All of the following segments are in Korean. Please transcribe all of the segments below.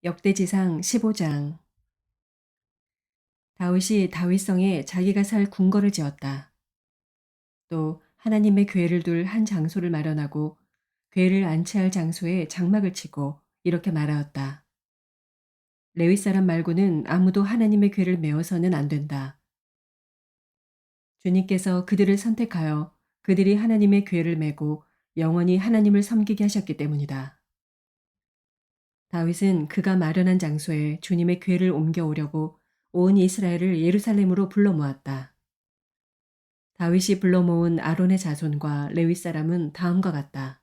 역대지상 15장. 다윗이 다윗성에 자기가 살 궁궐을 지었다. 또 하나님의 궤를 둘 한 장소를 마련하고 궤를 안치할 장소에 장막을 치고 이렇게 말하였다. 레위 사람 말고는 아무도 하나님의 궤를 메어서는 안 된다. 주님께서 그들을 선택하여 그들이 하나님의 궤를 메고 영원히 하나님을 섬기게 하셨기 때문이다. 다윗은 그가 마련한 장소에 주님의 궤를 옮겨오려고 온 이스라엘을 예루살렘으로 불러 모았다. 다윗이 불러 모은 아론의 자손과 레위 사람은 다음과 같다.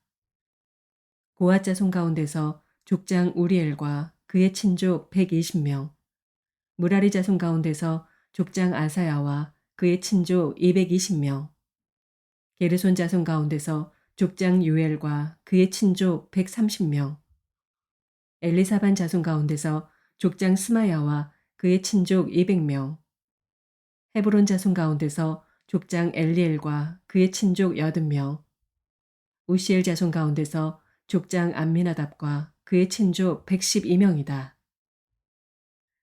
고앗 자손 가운데서 족장 우리엘과 그의 친족 120명, 무라리 자손 가운데서 족장 아사야와 그의 친족 220명, 게르손 자손 가운데서 족장 요엘과 그의 친족 130명, 엘리사반 자손 가운데서 족장 스마야와 그의 친족 200명, 헤브론 자손 가운데서 족장 엘리엘과 그의 친족 80명, 우시엘 자손 가운데서 족장 암미나답과 그의 친족 112명이다.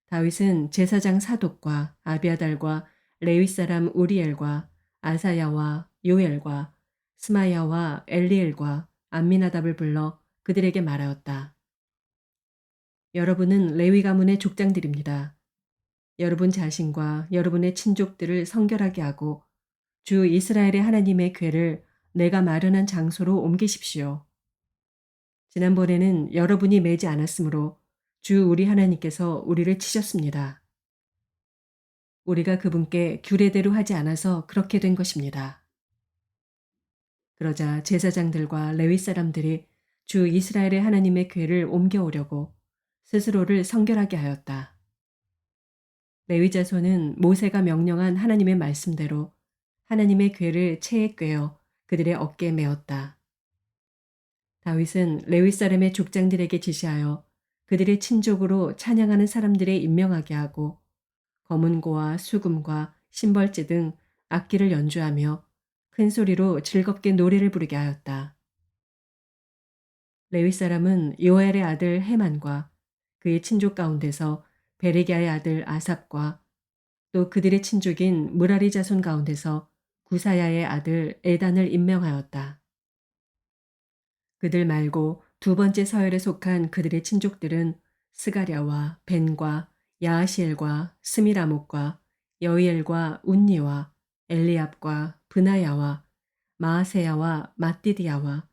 다윗은 제사장 사독과 아비아달과 레위 사람 우리엘과 아사야와 요엘과 스마야와 엘리엘과 암미나답을 불러 그들에게 말하였다. 여러분은 레위 가문의 족장들입니다. 여러분 자신과 여러분의 친족들을 성결하게 하고 주 이스라엘의 하나님의 궤를 내가 마련한 장소로 옮기십시오. 지난번에는 여러분이 매지 않았으므로 주 우리 하나님께서 우리를 치셨습니다. 우리가 그분께 규례대로 하지 않아서 그렇게 된 것입니다. 그러자 제사장들과 레위 사람들이 주 이스라엘의 하나님의 궤를 옮겨오려고 스스로를 성결하게 하였다. 레위 자손은 모세가 명령한 하나님의 말씀대로 하나님의 궤를 채에 꿰어 그들의 어깨에 메었다. 다윗은 레위 사람의 족장들에게 지시하여 그들의 친족으로 찬양하는 사람들에 임명하게 하고 검은고와 수금과 심벌지 등 악기를 연주하며 큰 소리로 즐겁게 노래를 부르게 하였다. 레위 사람은 요엘의 아들 헤만과 그의 친족 가운데서 베레기야의 아들 아삽과 또 그들의 친족인 무라리 자손 가운데서 구사야의 아들 에단을 임명하였다. 그들 말고 두 번째 서열에 속한 그들의 친족들은 스가랴와 벤과 야하시엘과 스미라목과 여이엘과 운니와 엘리압과 브나야와 마아세야와 마띠디야와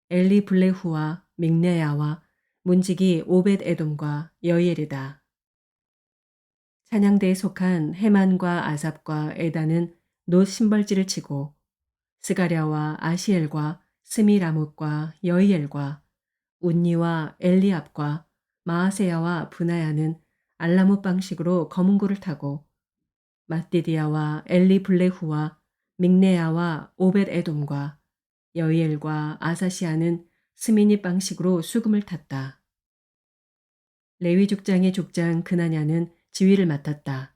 엘리블레후와 믹네야와 문지기 오벳 에돔과 여이엘이다. 찬양대에 속한 헤만과 아삽과 에단은 놋 심벌지를 치고 스가랴와 아시엘과 스미라못과 여이엘과 운니와 엘리압과 마아세야와 브나야는 알라못 방식으로 검은고를 타고 마띠디야와 엘리블레후와 믹네야와 오벳 에돔과 여이엘과 아사시아는 스미닛 방식으로 수금을 탔다. 레위 족장의 족장 그나냐는 지휘를 맡았다.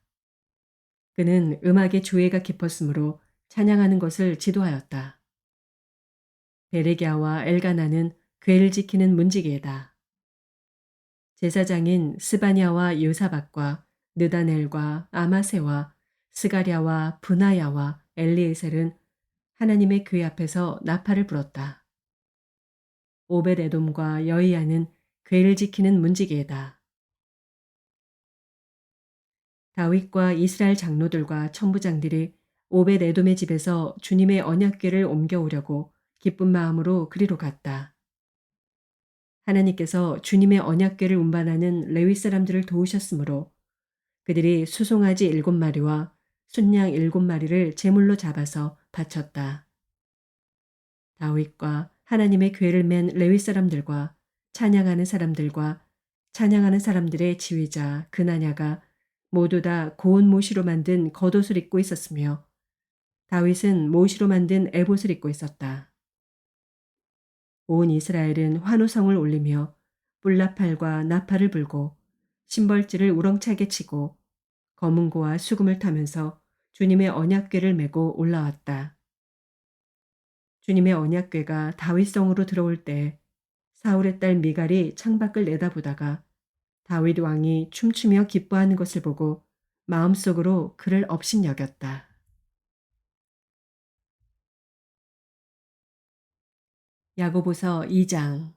그는 음악의 조예가 깊었으므로 찬양하는 것을 지도하였다. 베레기야와 엘가나는 궤를 지키는 문지기이다. 제사장인 스바냐와 요사박과 느다넬과 아마세와 스가랴와 브나야와 엘리에셀은 하나님의 궤 앞에서 나팔을 불었다. 오벳 에돔과 여이야는 궤를 지키는 문지기이다. 다윗과 이스라엘 장로들과 천부장들이 오벳 에돔의 집에서 주님의 언약궤를 옮겨오려고 기쁜 마음으로 그리로 갔다. 하나님께서 주님의 언약궤를 운반하는 레위 사람들을 도우셨으므로 그들이 수송아지 7마리와 순양 7마리를 제물로 잡아서 바쳤다. 다윗과 하나님의 궤를 맨 레위 사람들과 찬양하는 사람들과 찬양하는 사람들의 지휘자 그나냐가 모두 다 고운 모시로 만든 겉옷을 입고 있었으며 다윗은 모시로 만든 에봇을 입고 있었다. 온 이스라엘은 환호성을 올리며 뿔나팔과 나팔을 불고 심벌지를 우렁차게 치고 검은고와 수금을 타면서 주님의 언약궤를 메고 올라왔다. 주님의 언약궤가 다윗성으로 들어올 때 사울의 딸 미갈이 창밖을 내다보다가 다윗 왕이 춤추며 기뻐하는 것을 보고 마음속으로 그를 업신여겼다. 야고보서 2장.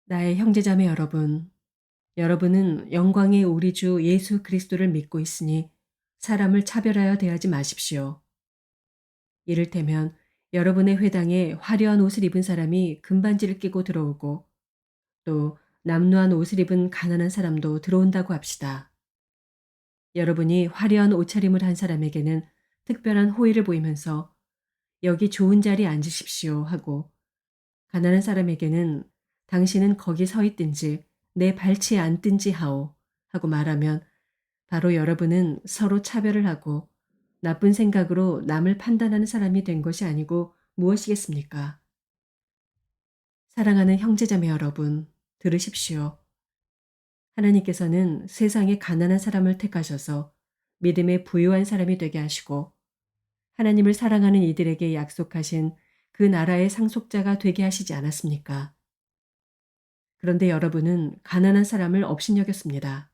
나의 형제자매 여러분, 여러분은 영광의 우리 주 예수 그리스도를 믿고 있으니 사람을 차별하여 대하지 마십시오. 이를테면 여러분의 회당에 화려한 옷을 입은 사람이 금반지를 끼고 들어오고 또 남루한 옷을 입은 가난한 사람도 들어온다고 합시다. 여러분이 화려한 옷차림을 한 사람에게는 특별한 호의를 보이면서 여기 좋은 자리에 앉으십시오 하고 가난한 사람에게는 당신은 거기 서 있든지 내 발치에 앉든지 하오 하고 말하면 바로 여러분은 서로 차별을 하고 나쁜 생각으로 남을 판단하는 사람이 된 것이 아니고 무엇이겠습니까? 사랑하는 형제자매 여러분, 들으십시오. 하나님께서는 세상에 가난한 사람을 택하셔서 믿음에 부유한 사람이 되게 하시고 하나님을 사랑하는 이들에게 약속하신 그 나라의 상속자가 되게 하시지 않았습니까? 그런데 여러분은 가난한 사람을 업신여겼습니다.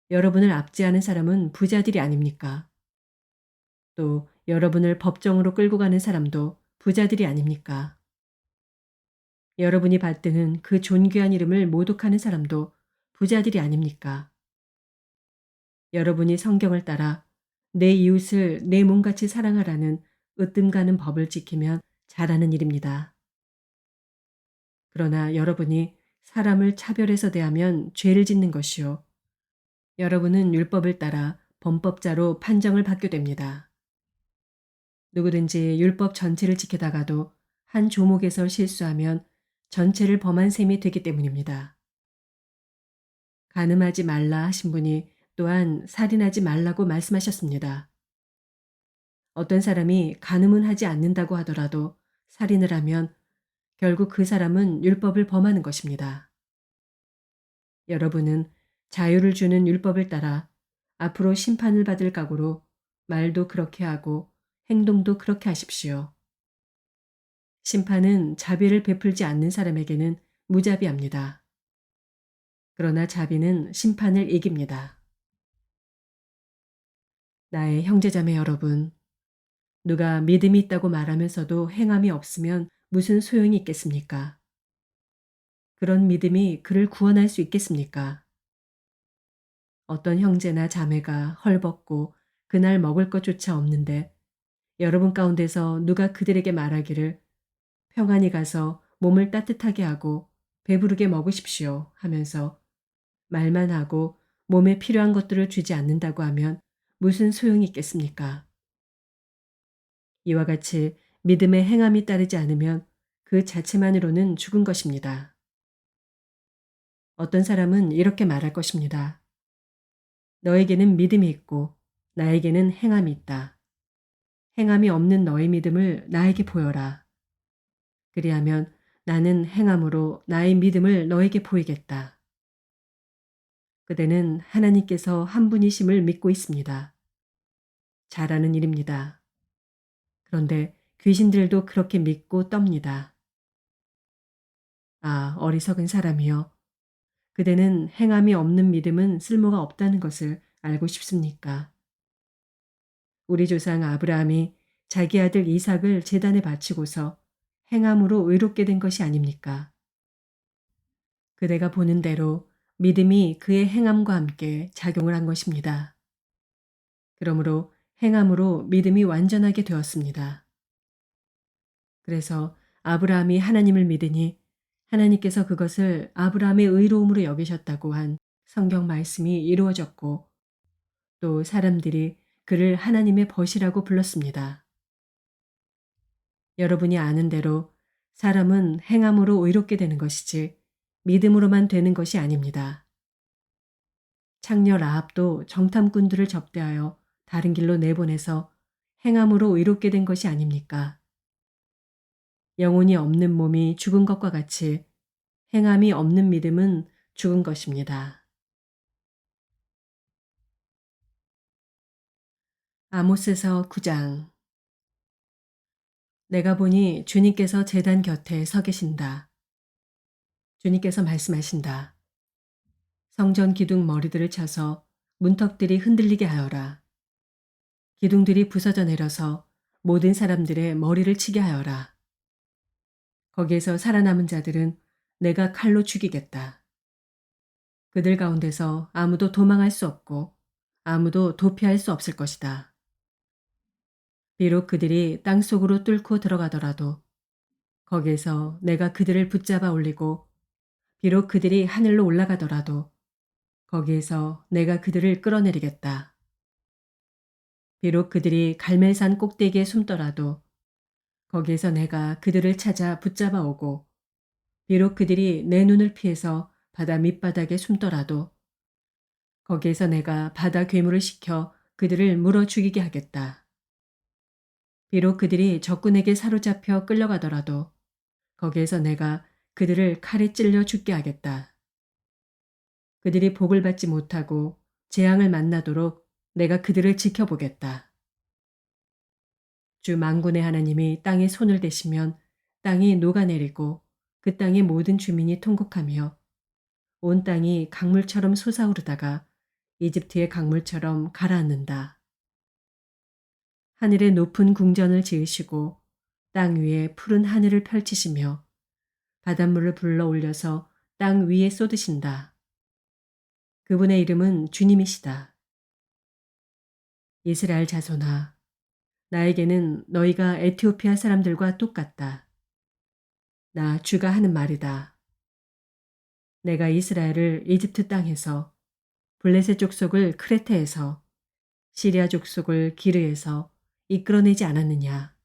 여러분을 압제하는 사람은 부자들이 아닙니까? 또 여러분을 법정으로 끌고 가는 사람도 부자들이 아닙니까? 여러분이 받드는 그 존귀한 이름을 모독하는 사람도 부자들이 아닙니까? 여러분이 성경을 따라 내 이웃을 내 몸같이 사랑하라는 으뜸 가는 법을 지키면 잘하는 일입니다. 그러나 여러분이 사람을 차별해서 대하면 죄를 짓는 것이요. 여러분은 율법을 따라 범법자로 판정을 받게 됩니다. 누구든지 율법 전체를 지키다가도 한 조목에서 실수하면 전체를 범한 셈이 되기 때문입니다. 간음하지 말라 하신 분이 또한 살인하지 말라고 말씀하셨습니다. 어떤 사람이 간음은 하지 않는다고 하더라도 살인을 하면 결국 그 사람은 율법을 범하는 것입니다. 여러분은 자유를 주는 율법을 따라 앞으로 심판을 받을 각오로 말도 그렇게 하고 행동도 그렇게 하십시오. 심판은 자비를 베풀지 않는 사람에게는 무자비합니다. 그러나 자비는 심판을 이깁니다. 나의 형제자매 여러분, 누가 믿음이 있다고 말하면서도 행함이 없으면 무슨 소용이 있겠습니까? 그런 믿음이 그를 구원할 수 있겠습니까? 어떤 형제나 자매가 헐벗고 그날 먹을 것조차 없는데 여러분 가운데서 누가 그들에게 말하기를 평안히 가서 몸을 따뜻하게 하고 배부르게 먹으십시오 하면서 말만 하고 몸에 필요한 것들을 주지 않는다고 하면 무슨 소용이 있겠습니까? 이와 같이 믿음의 행함이 따르지 않으면 그 자체만으로는 죽은 것입니다. 어떤 사람은 이렇게 말할 것입니다. 너에게는 믿음이 있고 나에게는 행함이 있다. 행함이 없는 너의 믿음을 나에게 보여라. 그리하면 나는 행함으로 나의 믿음을 너에게 보이겠다. 그대는 하나님께서 한 분이심을 믿고 있습니다. 잘하는 일입니다. 그런데 귀신들도 그렇게 믿고 떱니다. 아, 어리석은 사람이여. 그대는 행함이 없는 믿음은 쓸모가 없다는 것을 알고 싶습니까? 우리 조상 아브라함이 자기 아들 이삭을 제단에 바치고서 행함으로 의롭게 된 것이 아닙니까? 그대가 보는 대로 믿음이 그의 행함과 함께 작용을 한 것입니다. 그러므로 행함으로 믿음이 완전하게 되었습니다. 그래서 아브라함이 하나님을 믿으니 하나님께서 그것을 아브라함의 의로움으로 여기셨다고 한 성경 말씀이 이루어졌고 또 사람들이 그를 하나님의 벗이라고 불렀습니다. 여러분이 아는 대로 사람은 행함으로 의롭게 되는 것이지 믿음으로만 되는 것이 아닙니다. 창녀 라합도 정탐꾼들을 접대하여 다른 길로 내보내서 행함으로 의롭게 된 것이 아닙니까? 영혼이 없는 몸이 죽은 것과 같이 행함이 없는 믿음은 죽은 것입니다. 아모스서 9장. 내가 보니 주님께서 제단 곁에 서 계신다. 주님께서 말씀하신다. 성전 기둥 머리들을 쳐서 문턱들이 흔들리게 하여라. 기둥들이 부서져 내려서 모든 사람들의 머리를 치게 하여라. 거기에서 살아남은 자들은 내가 칼로 죽이겠다. 그들 가운데서 아무도 도망할 수 없고 아무도 도피할 수 없을 것이다. 비록 그들이 땅속으로 뚫고 들어가더라도 거기에서 내가 그들을 붙잡아 올리고 비록 그들이 하늘로 올라가더라도 거기에서 내가 그들을 끌어내리겠다. 비록 그들이 갈멜산 꼭대기에 숨더라도 거기에서 내가 그들을 찾아 붙잡아 오고 비록 그들이 내 눈을 피해서 바다 밑바닥에 숨더라도 거기에서 내가 바다 괴물을 시켜 그들을 물어 죽이게 하겠다. 비록 그들이 적군에게 사로잡혀 끌려가더라도 거기에서 내가 그들을 칼에 찔려 죽게 하겠다. 그들이 복을 받지 못하고 재앙을 만나도록 내가 그들을 지켜보겠다. 주 만군의 하나님이 땅에 손을 대시면 땅이 녹아내리고 그 땅의 모든 주민이 통곡하며 온 땅이 강물처럼 솟아오르다가 이집트의 강물처럼 가라앉는다. 하늘에 높은 궁전을 지으시고 땅 위에 푸른 하늘을 펼치시며 바닷물을 불러 올려서 땅 위에 쏟으신다. 그분의 이름은 주님이시다. 이스라엘 자손아, 나에게는 너희가 에티오피아 사람들과 똑같다. 나 주가 하는 말이다. 내가 이스라엘을 이집트 땅에서, 블레셋 족속을 크레테에서, 시리아 족속을 기르에서 이끌어내지 않았느냐.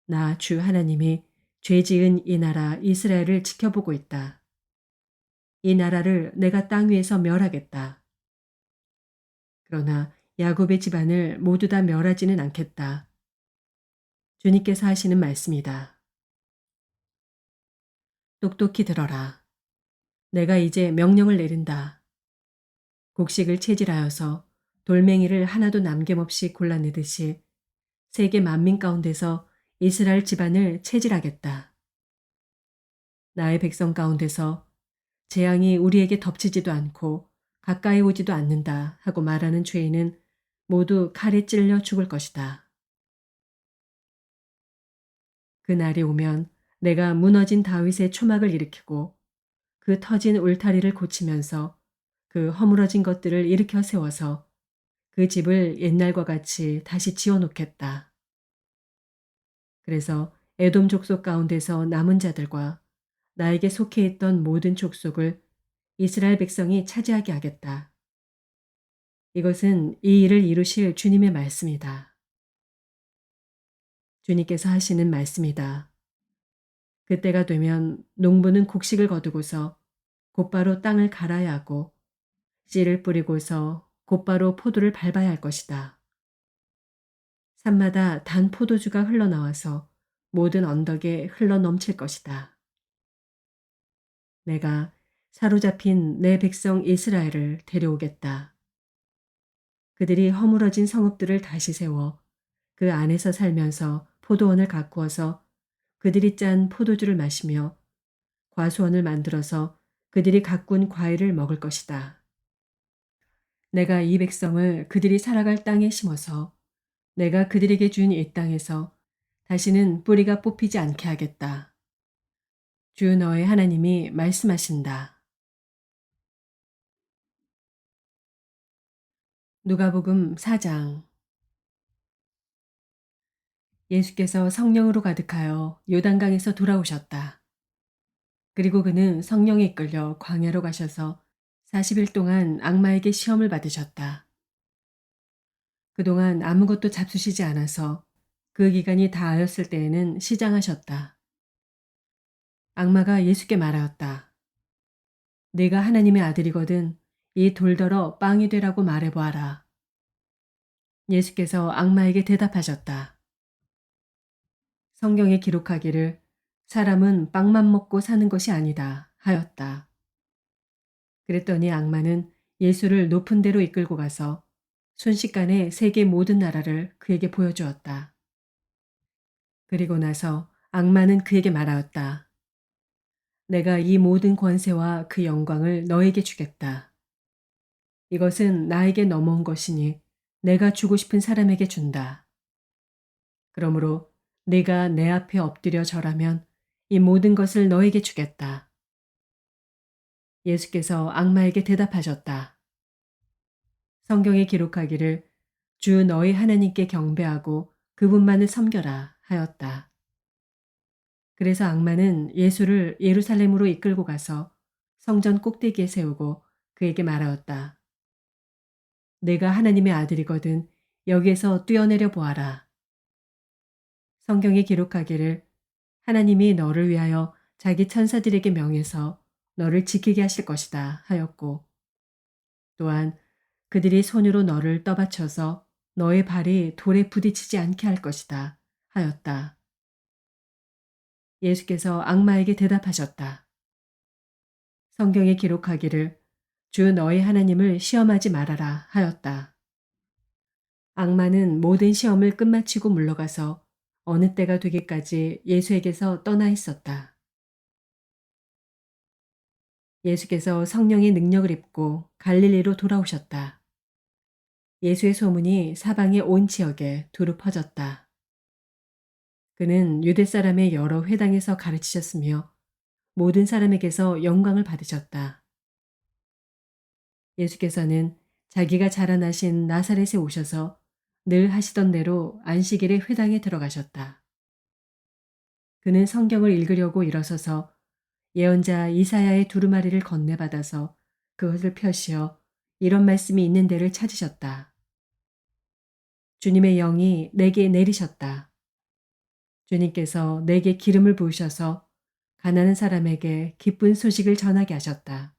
나 주 하나님이 죄 지은 이 나라 이스라엘을 지켜보고 있다. 이 나라를 내가 땅 위에서 멸하겠다. 그러나 야곱의 집안을 모두 다 멸하지는 않겠다. 주님께서 하시는 말씀이다. 똑똑히 들어라. 내가 이제 명령을 내린다. 곡식을 채질하여서 돌멩이를 하나도 남김없이 골라내듯이 세계 만민 가운데서 이스라엘 집안을 채질하겠다. 나의 백성 가운데서 재앙이 우리에게 덮치지도 않고 가까이 오지도 않는다 하고 말하는 죄인은 모두 칼에 찔려 죽을 것이다. 그 날이 오면 내가 무너진 다윗의 초막을 일으키고 그 터진 울타리를 고치면서 그 허물어진 것들을 일으켜 세워서 그 집을 옛날과 같이 다시 지어놓겠다. 그래서 에돔 족속 가운데서 남은 자들과 나에게 속해 있던 모든 족속을 이스라엘 백성이 차지하게 하겠다. 이것은 이 일을 이루실 주님의 말씀이다. 주님께서 하시는 말씀이다. 그때가 되면 농부는 곡식을 거두고서 곧바로 땅을 갈아야 하고 씨를 뿌리고서 곧바로 포도를 밟아야 할 것이다. 산마다 단 포도주가 흘러나와서 모든 언덕에 흘러넘칠 것이다. 내가 사로잡힌 내 백성 이스라엘을 데려오겠다. 그들이 허물어진 성읍들을 다시 세워 그 안에서 살면서 포도원을 가꾸어서 그들이 짠 포도주를 마시며 과수원을 만들어서 그들이 가꾼 과일을 먹을 것이다. 내가 이 백성을 그들이 살아갈 땅에 심어서 내가 그들에게 준 이 땅에서 다시는 뿌리가 뽑히지 않게 하겠다. 주 너의 하나님이 말씀하신다. 누가복음 4장. 예수께서 성령으로 가득하여 요단강에서 돌아오셨다. 그리고 그는 성령에 이끌려 광야로 가셔서 40일 동안 악마에게 시험을 받으셨다. 그동안 아무것도 잡수시지 않아서 그 기간이 다하였을 때에는 시장하셨다. 악마가 예수께 말하였다. 네가 하나님의 아들이거든 이 돌더러 빵이 되라고 말해보아라. 예수께서 악마에게 대답하셨다. 성경에 기록하기를 사람은 빵만 먹고 사는 것이 아니다 하였다. 그랬더니 악마는 예수를 높은 데로 이끌고 가서 순식간에 세계 모든 나라를 그에게 보여주었다. 그리고 나서 악마는 그에게 말하였다. 내가 이 모든 권세와 그 영광을 너에게 주겠다. 이것은 나에게 넘어온 것이니 내가 주고 싶은 사람에게 준다. 그러므로 네가 내 앞에 엎드려 절하면 이 모든 것을 너에게 주겠다. 예수께서 악마에게 대답하셨다. 성경에 기록하기를 주 너희 하나님께 경배하고 그분만을 섬겨라 하였다. 그래서 악마는 예수를 예루살렘으로 이끌고 가서 성전 꼭대기에 세우고 그에게 말하였다. 내가 하나님의 아들이거든 여기에서 뛰어내려 보아라. 성경에 기록하기를 하나님이 너를 위하여 자기 천사들에게 명해서 너를 지키게 하실 것이다 하였고 또한 그들이 손으로 너를 떠받쳐서 너의 발이 돌에 부딪히지 않게 할 것이다 하였다. 예수께서 악마에게 대답하셨다. 성경에 기록하기를 주 너의 하나님을 시험하지 말아라 하였다. 악마는 모든 시험을 끝마치고 물러가서 어느 때가 되기까지 예수에게서 떠나 있었다. 예수께서 성령의 능력을 입고 갈릴리로 돌아오셨다. 예수의 소문이 사방의 온 지역에 두루 퍼졌다. 그는 유대 사람의 여러 회당에서 가르치셨으며 모든 사람에게서 영광을 받으셨다. 예수께서는 자기가 자라나신 나사렛에 오셔서 늘 하시던 대로 안식일에 회당에 들어가셨다. 그는 성경을 읽으려고 일어서서 예언자 이사야의 두루마리를 건네받아서 그것을 펴시어 이런 말씀이 있는 데를 찾으셨다. 주님의 영이 내게 내리셨다. 주님께서 내게 기름을 부으셔서 가난한 사람에게 기쁜 소식을 전하게 하셨다.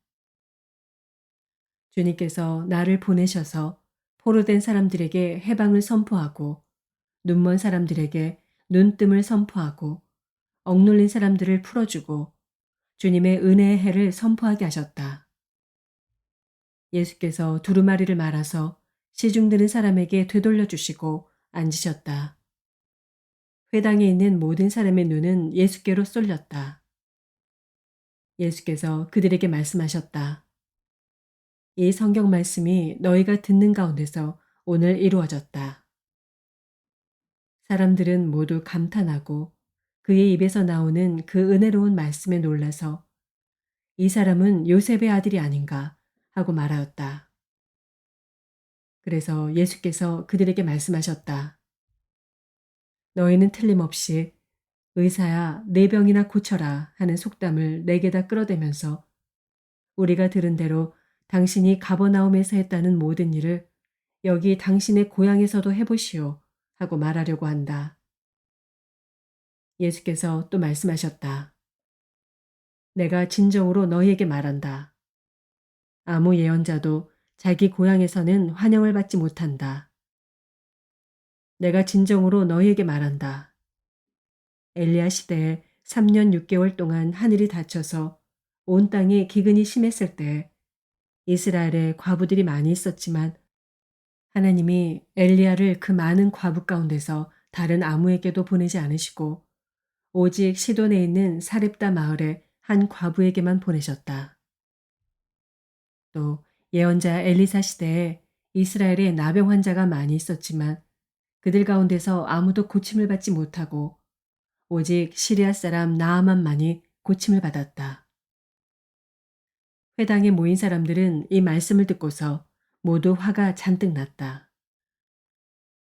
주님께서 나를 보내셔서 포로된 사람들에게 해방을 선포하고 눈먼 사람들에게 눈뜸을 선포하고 억눌린 사람들을 풀어주고 주님의 은혜의 해를 선포하게 하셨다. 예수께서 두루마리를 말아서 시중 드는 사람에게 되돌려 주시고 앉으셨다. 회당에 있는 모든 사람의 눈은 예수께로 쏠렸다. 예수께서 그들에게 말씀하셨다. 이 성경 말씀이 너희가 듣는 가운데서 오늘 이루어졌다. 사람들은 모두 감탄하고 그의 입에서 나오는 그 은혜로운 말씀에 놀라서 이 사람은 요셉의 아들이 아닌가 하고 말하였다. 그래서 예수께서 그들에게 말씀하셨다. 너희는 틀림없이 의사야 내 병이나 고쳐라 하는 속담을 내게다 끌어대면서 우리가 들은 대로 당신이 가버나움에서 했다는 모든 일을 여기 당신의 고향에서도 해보시오 하고 말하려고 한다. 예수께서 또 말씀하셨다. 내가 진정으로 너희에게 말한다. 아무 예언자도 자기 고향에서는 환영을 받지 못한다. 내가 진정으로 너희에게 말한다. 엘리야 시대에 3년 6개월 동안 하늘이 닫혀서 온 땅에 기근이 심했을 때 이스라엘에 과부들이 많이 있었지만 하나님이 엘리야를 그 많은 과부 가운데서 다른 아무에게도 보내지 않으시고 오직 시돈에 있는 사렙다 마을의 한 과부에게만 보내셨다. 또 예언자 엘리사 시대에 이스라엘에 나병 환자가 많이 있었지만 그들 가운데서 아무도 고침을 받지 못하고 오직 시리아 사람 나아만만이 고침을 받았다. 회당에 모인 사람들은 이 말씀을 듣고서 모두 화가 잔뜩 났다.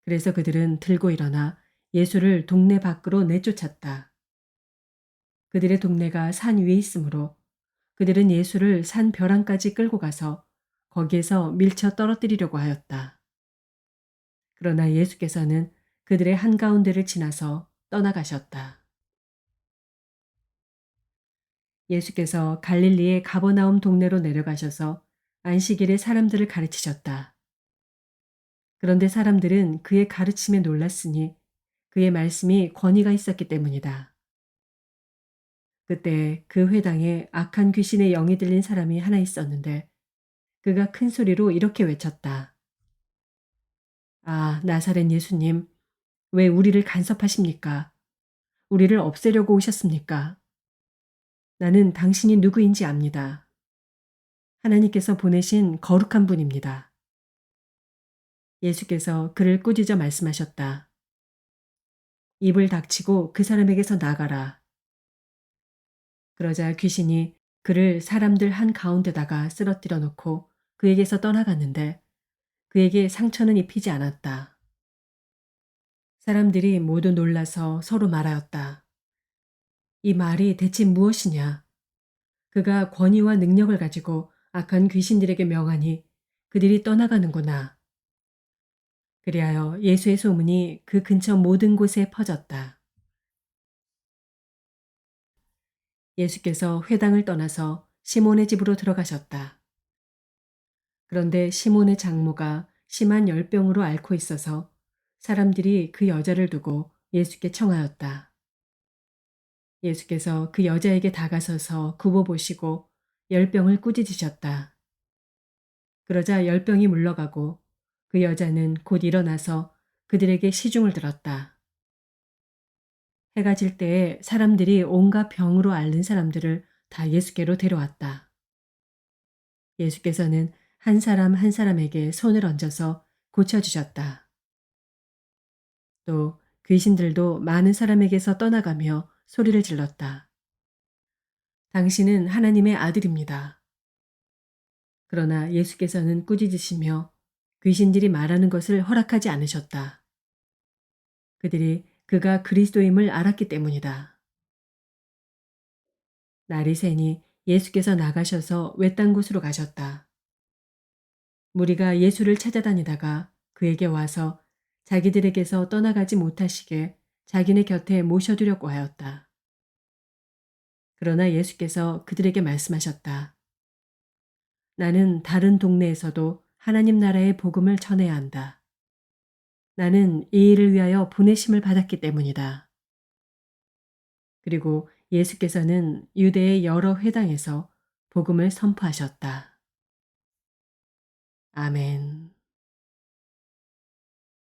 그래서 그들은 들고 일어나 예수를 동네 밖으로 내쫓았다. 그들의 동네가 산 위에 있으므로 그들은 예수를 산 벼랑까지 끌고 가서 거기에서 밀쳐 떨어뜨리려고 하였다. 그러나 예수께서는 그들의 한가운데를 지나서 떠나가셨다. 예수께서 갈릴리의 가버나움 동네로 내려가셔서 안식일에 사람들을 가르치셨다. 그런데 사람들은 그의 가르침에 놀랐으니 그의 말씀이 권위가 있었기 때문이다. 그때 그 회당에 악한 귀신의 영이 들린 사람이 하나 있었는데 그가 큰 소리로 이렇게 외쳤다. 아, 나사렛 예수님, 왜 우리를 간섭하십니까? 우리를 없애려고 오셨습니까? 나는 당신이 누구인지 압니다. 하나님께서 보내신 거룩한 분입니다. 예수께서 그를 꾸짖어 말씀하셨다. 입을 닥치고 그 사람에게서 나가라. 그러자 귀신이 그를 사람들 한가운데다가 쓰러뜨려 놓고 그에게서 떠나갔는데 그에게 상처는 입히지 않았다. 사람들이 모두 놀라서 서로 말하였다. 이 말이 대체 무엇이냐? 그가 권위와 능력을 가지고 악한 귀신들에게 명하니 그들이 떠나가는구나. 그리하여 예수의 소문이 그 근처 모든 곳에 퍼졌다. 예수께서 회당을 떠나서 시몬의 집으로 들어가셨다. 그런데 시몬의 장모가 심한 열병으로 앓고 있어서 사람들이 그 여자를 두고 예수께 청하였다. 예수께서 그 여자에게 다가서서 굽어보시고 열병을 꾸짖으셨다. 그러자 열병이 물러가고 그 여자는 곧 일어나서 그들에게 시중을 들었다. 해가 질 때에 사람들이 온갖 병으로 앓는 사람들을 다 예수께로 데려왔다. 예수께서는 한 사람 한 사람에게 손을 얹어서 고쳐주셨다. 또 귀신들도 많은 사람에게서 떠나가며 소리를 질렀다. 당신은 하나님의 아들입니다. 그러나 예수께서는 꾸짖으시며 귀신들이 말하는 것을 허락하지 않으셨다. 그들이 그가 그리스도임을 알았기 때문이다. 날이 새니 예수께서 나가셔서 외딴 곳으로 가셨다. 무리가 예수를 찾아다니다가 그에게 와서 자기들에게서 떠나가지 못하시게 자기네 곁에 모셔두려고 하였다. 그러나 예수께서 그들에게 말씀하셨다. 나는 다른 동네에서도 하나님 나라의 복음을 전해야 한다. 나는 이 일을 위하여 보내심을 받았기 때문이다. 그리고 예수께서는 유대의 여러 회당에서 복음을 선포하셨다. 아멘.